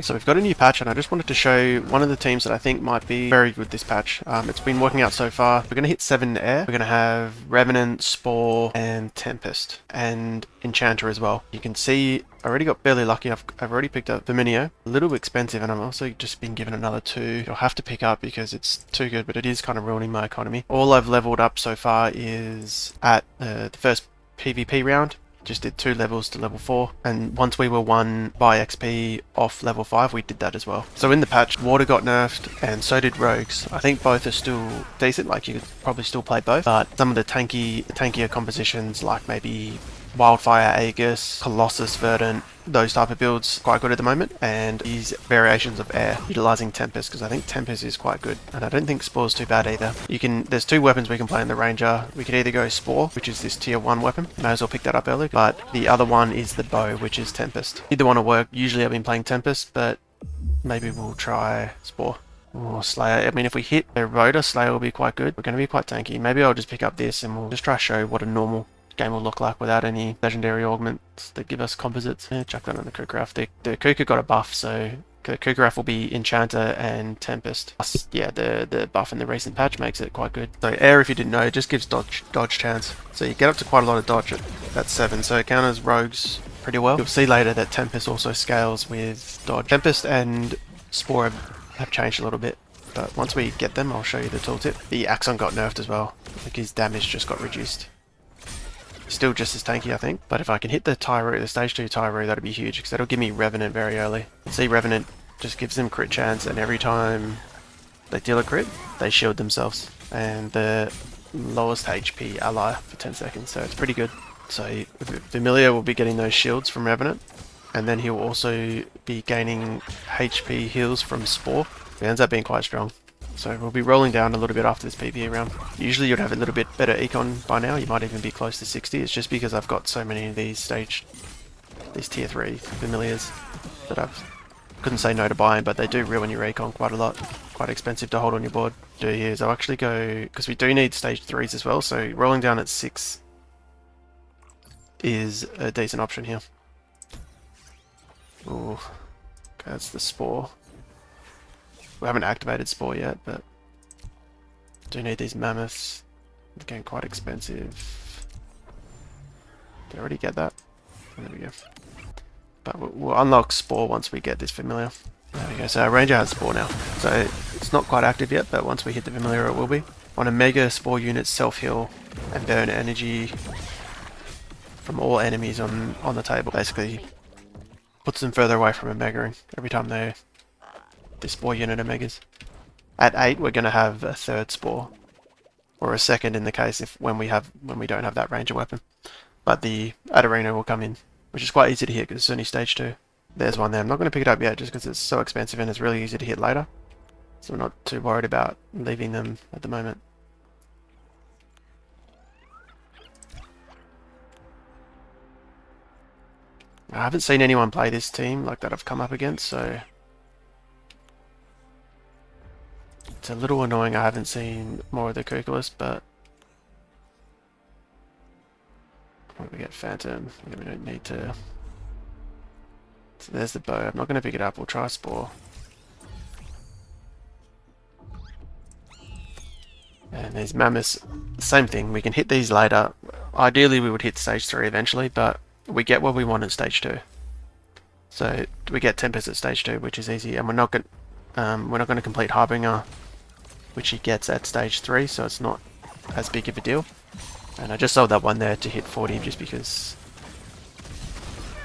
So we've got a new patch, and I just wanted to show one of the teams that I think might be very good this patch. It's been working out so far. We're going to hit 7 in air. We're going to have Revenant, Spore, and Tempest, and Enchanter as well. You can see I already got barely lucky. I've already picked up Verminio. A little expensive, and I'm also just been given another 2 I'll have to pick up because it's too good, but it is kind of ruining my economy. All I've leveled up so far is at the first PvP round. Just did 2 levels to level 4, and once we were 1 by XP off level 5, we did that as well. So in the patch, Water got nerfed, and so did Rogues. I think both are still decent, like you could probably still play both, but some of the tankier compositions, like maybe Wildfire Aegis, Colossus Verdant, those type of builds quite good at the moment, and these variations of air utilizing Tempest, because I think Tempest is quite good, and I don't think Spore's too bad either. There's 2 weapons we can play in the Ranger. We could either go Spore, which is this tier 1 weapon, may as well pick that up early, but the other one is the bow, which is Tempest. Either one will work. Usually I've been playing Tempest, but maybe we'll try Spore. Or Slayer. I mean, if we hit a Rhoda, Slayer will be quite good. We're going to be quite tanky. Maybe I'll just pick up this and we'll just try to show what a normal game will look like without any legendary augments that give us composites. Yeah, chuck that on the Kukaraf. The Kuka got a buff, so the Kukaraf will be Enchanter and Tempest. Plus, yeah, the buff in the recent patch makes it quite good. So air, if you didn't know, it just gives dodge chance. So you get up to quite a lot of dodge at 7, so it counters Rogues pretty well. You'll see later that Tempest also scales with dodge. Tempest and Spore have changed a little bit, but once we get them, I'll show you the tooltip. The Axon got nerfed as well. I think his damage just got reduced. Still just as tanky, I think, but if I can hit the Tyro, the stage 2 Tyro, that'd be huge, because that'll give me Revenant very early. See, Revenant just gives them crit chance, and every time they deal a crit, they shield themselves, and the lowest HP ally for 10 seconds, so it's pretty good. So Familiar will be getting those shields from Revenant, and then he'll also be gaining HP heals from Spore. It ends up being quite strong. So we'll be rolling down a little bit after this PvE round. Usually you'd have a little bit better econ by now. You might even be close to 60. It's just because I've got so many of these tier 3 familiars that I couldn't say no to buying, but they do ruin your econ quite a lot. Quite expensive to hold on your board. Do here is I'll actually go, because we do need stage 3s as well, so rolling down at 6 is a decent option here. Ooh, okay, that's the Spore. We haven't activated Spore yet, but do need these mammoths. They're getting quite expensive. Did I already get that? There we go. But we'll unlock Spore once we get this Familiar. There we go. So our Ranger has Spore now. So it's not quite active yet, but once we hit the Familiar it will be. On a Mega, Spore units self-heal and burn energy from all enemies on the table. Basically puts them further away from a Mega every time they Spore unit of Megas. At 8 we're going to have a 3rd Spore, or a 2nd in the case when we don't have that Ranger weapon. But the Adarino will come in, which is quite easy to hit because it's only stage 2. There's one there. I'm not going to pick it up yet just because it's so expensive and it's really easy to hit later. So we're not too worried about leaving them at the moment. I haven't seen anyone play this team like that I've come up against, so it's a little annoying I haven't seen more of the Kukulus, but when we get Phantom, we don't need to. So there's the bow. I'm not going to pick it up. We'll try Spore. And there's Mammoths. Same thing. We can hit these later. Ideally, we would hit stage 3 eventually, but we get what we want at stage 2. So we get Tempest at stage 2, which is easy, and we're not going to complete Harbinger, which he gets at stage 3, so it's not as big of a deal. And I just sold that one there to hit 40 just because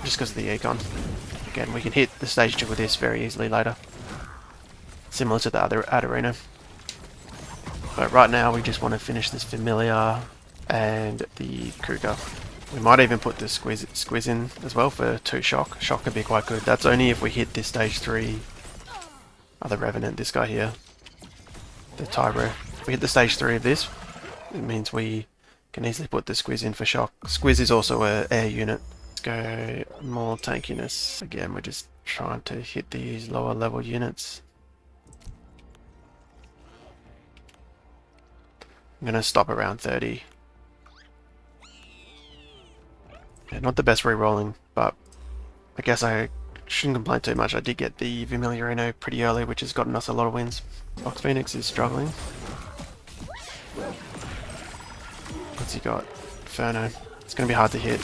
of the econ. Again, we can hit the stage 2 with this very easily later, similar to the other Adarino. But right now we just want to finish this Familiar and the Kuga. We might even put the Squiz in as well for 2 shock. Shock could be quite good. That's only if we hit this stage 3 other Revenant, this guy here. The Tyro. If we hit the stage 3 of this, it means we can easily put the Squiz in for shock. Squiz is also an air unit. Let's go more tankiness. Again, we're just trying to hit these lower level units. I'm going to stop around 30. Yeah, not the best re-rolling, but I guess I shouldn't complain too much. I did get the Vermiliorino pretty early, which has gotten us a lot of wins. Fox Phoenix is struggling. What's he got? Inferno. It's going to be hard to hit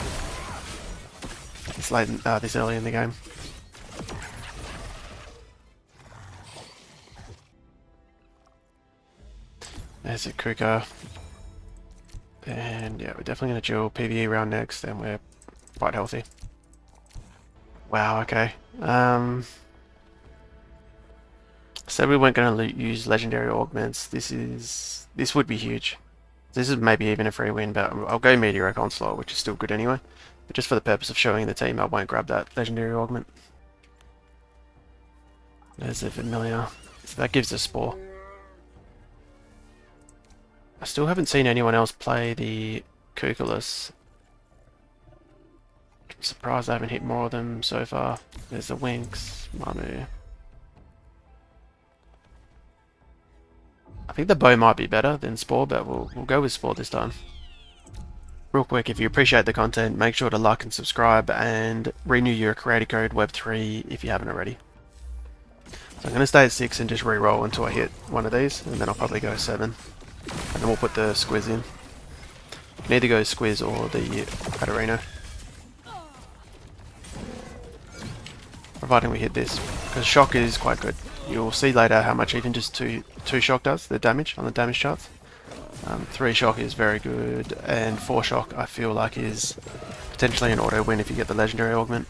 this early in the game. There's a Kuka. And yeah, we're definitely going to duel PvE round next, and we're quite healthy. Wow, okay. Said we weren't going to use legendary augments. This would be huge. This is maybe even a free win, but I'll go Meteoric Onslaught, which is still good anyway. But just for the purpose of showing the team, I won't grab that legendary augment. There's a Familiar. So that gives us Spore. I still haven't seen anyone else play the Kukulus. I'm surprised I haven't hit more of them so far. There's the Winx, Mamu. I think the bow might be better than Spore, but we'll go with Spore this time. Real quick, if you appreciate the content, make sure to like and subscribe, and renew your creator code Web3 if you haven't already. So I'm going to stay at 6 and just re-roll until I hit one of these, and then I'll probably go 7. And then we'll put the Squiz in. You can either go Squiz or the Katarina. Providing we hit this, because Shock is quite good. You'll see later how much even just 2 Shock does, the damage on the damage charts. 3 Shock is very good, and 4 Shock I feel like is potentially an auto win if you get the legendary augment.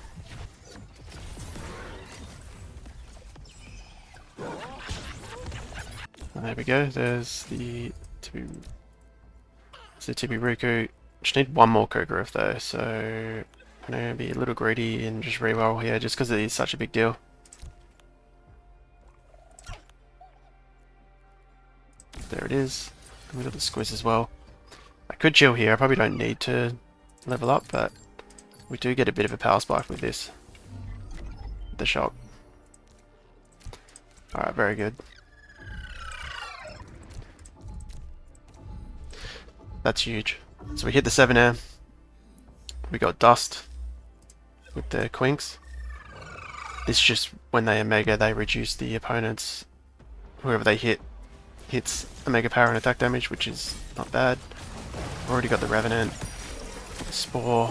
And there we go, there's the Tibiruku. Just need one more Kogarif though, so I'm going to be a little greedy and just reroll here just because it is such a big deal. There it is. And we got the Squiz as well. I could chill here, I probably don't need to level up, but we do get a bit of a power spike with this. The Shock. Alright, very good. That's huge. So we hit the 7 air. We got Dust with the Quinks. This is just when they Omega, they reduce the opponent's, whoever they hits Omega power and attack damage, which is not bad. Already got the Revenant, Spore.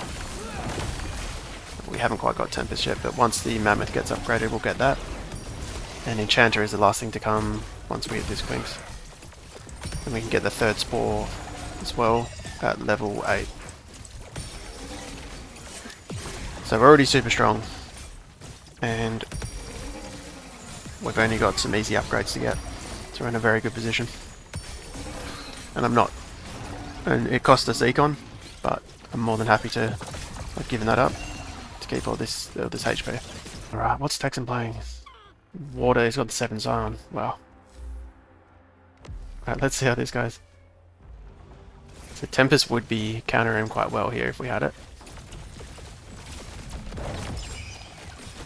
We haven't quite got Tempest yet, but once the Mammoth gets upgraded, we'll get that. And Enchanter is the last thing to come once we hit this Quinks. And we can get the 3rd Spore as well at level 8. So we're already super strong, and we've only got some easy upgrades to get, so we're in a very good position. And it cost us Econ, but I'm more than happy to have given that up to keep all this HP. Alright, what's Texan playing? Water, he's got the 7 Zion, wow. Alright, let's see how this goes. So Tempest would be countering him quite well here if we had it.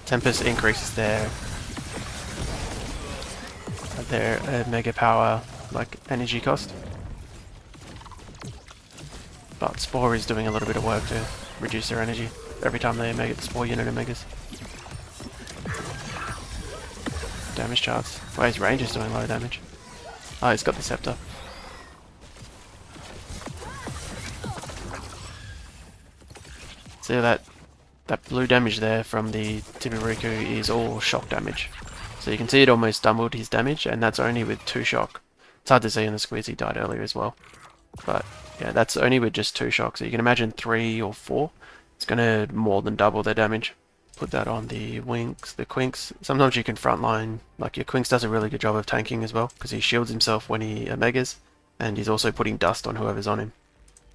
Tempest increases their mega power, like energy cost. But Spore is doing a little bit of work to reduce their energy every time they Omega the Spore unit Omegas. Damage charts. Well, his range is doing low damage. Oh, he's got the Scepter. See that blue damage there from the Tibiruku is all shock damage. So you can see it almost doubled his damage, and that's only with 2 shock. It's hard to see in the Squeeze, he died earlier as well. But yeah, that's only with just 2 shock. So you can imagine 3 or 4. It's going to more than double their damage. Put that on the Winx, the Quinks. Sometimes you can frontline, like your Quinks does a really good job of tanking as well, because he shields himself when he Omegas, and he's also putting dust on whoever's on him.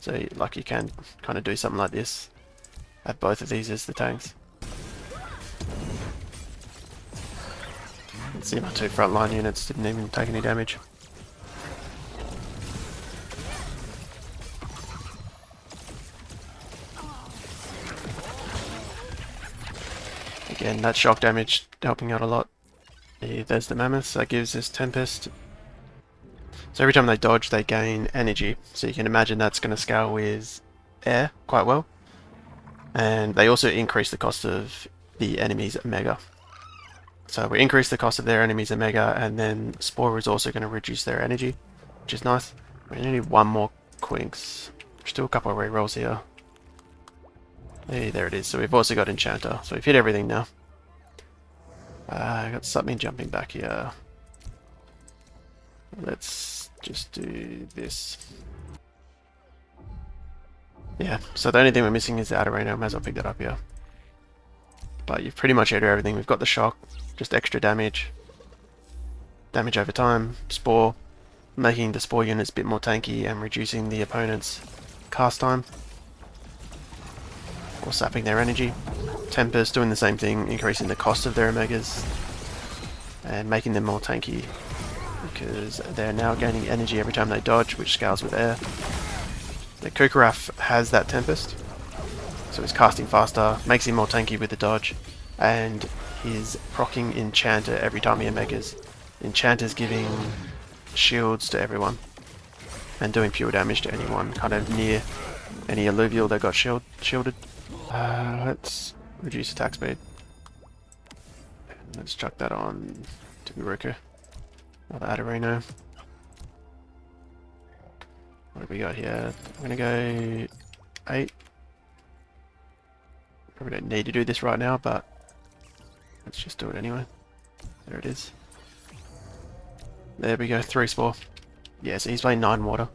So like you can kind of do something like this. Have both of these as the tanks. Let's see, my 2 frontline units didn't even take any damage. Again, that shock damage helping out a lot. There's the Mammoth, that gives us Tempest. So every time they dodge, they gain energy. So you can imagine that's going to scale with air quite well. And they also increase the cost of the enemy's Omega. So we increase the cost of their enemy's Omega, and then Spore is also going to reduce their energy, which is nice. We only need one more Quinks. There's still a couple of rerolls here. Hey, there it is. So we've also got Enchanter. So we've hit everything now. I got something jumping back here. Let's just do this. Yeah, so the only thing we're missing is the outer arena. I might as well pick that up here. But you've pretty much hit everything. We've got the shock, just extra damage. Damage over time, Spore, making the Spore units a bit more tanky and reducing the opponent's cast time. Or sapping their energy. Tempest doing the same thing, increasing the cost of their Omegas. And making them more tanky. Because they're now gaining energy every time they dodge, which scales with air. The Kukuraf has that Tempest. So he's casting faster, makes him more tanky with the dodge, and he's proccing Enchanter every time he Omegas. Enchanter's giving shields to everyone, and doing pure damage to anyone kind of near any Illuvial that got shielded. Let's reduce attack speed. Let's chuck that on to Uruka. Another Adarino. What have we got here? I'm gonna go 8. Probably don't need to do this right now, but let's just do it anyway. There it is. There we go, 3 Spore. Yeah, so he's playing 9 water.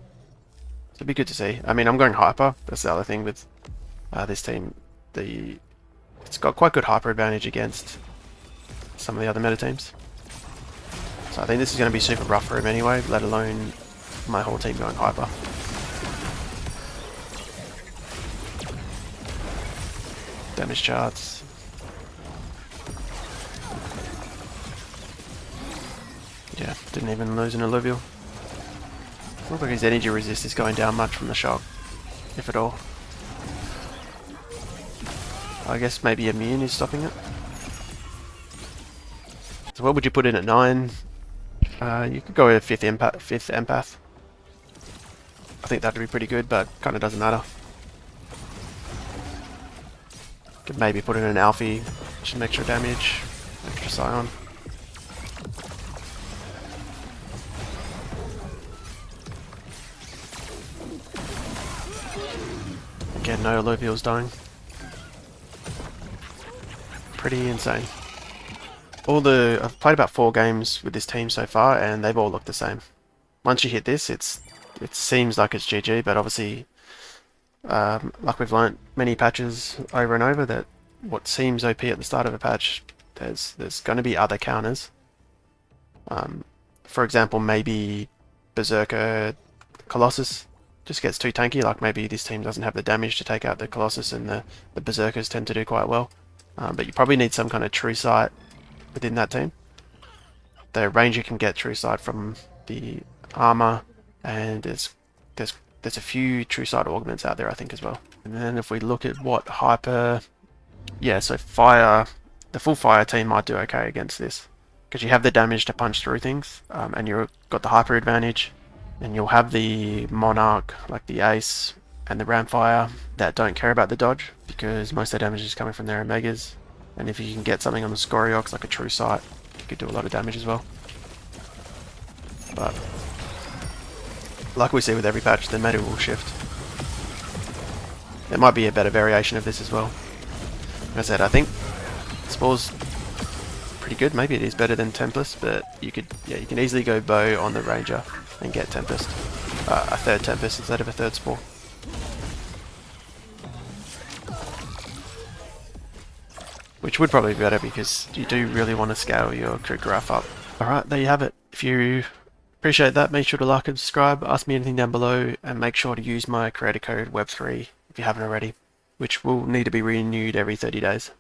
So it'd be good to see. I mean, I'm going hyper. That's the other thing with this team. It's got quite good hyper advantage against some of the other meta teams. So I think this is going to be super rough for him anyway, let alone my whole team going hyper. Damage charts. Yeah, didn't even lose an Illuvial. Looks like his energy resist is going down much from the shock, if at all. I guess maybe immune is stopping it. So what would you put in at 9? You could go with 5th empath. I think that'd be pretty good, but kind of doesn't matter. Could maybe put in an Alfie, some extra damage, extra Scion. Again, no Illuvials dying. Pretty insane. I've played about 4 games with this team so far, and they've all looked the same. Once you hit this, it seems like it's GG, but obviously, like we've learnt many patches over and over, that what seems OP at the start of a patch, there's going to be other counters. For example, maybe Berserker Colossus just gets too tanky, like maybe this team doesn't have the damage to take out the Colossus, and the Berserkers tend to do quite well. But you probably need some kind of true sight within that team. The Ranger can get true sight from the armor, and there's a few true sight augments out there, I think, as well. And then if we look at what hyper, yeah, so fire, the full fire team might do okay against this, because you have the damage to punch through things, and you've got the hyper advantage, and you'll have the Monarch, like the Ace and the Ramfire, that don't care about the dodge, because most of their damage is coming from their Omegas. And if you can get something on the Scoriox, like a True Sight, you could do a lot of damage as well. But like we see with every patch, the meta will shift. There might be a better variation of this as well. Like I said, I think Spore's pretty good. Maybe it is better than Tempest, but you can easily go Bow on the Ranger and get Tempest. A 3rd Tempest instead of a 3rd Spore. Which would probably be better, because you do really want to scale your Kukuraf up. Alright, there you have it. If you appreciate that, make sure to like and subscribe, ask me anything down below, and make sure to use my creator code Web3 if you haven't already, which will need to be renewed every 30 days.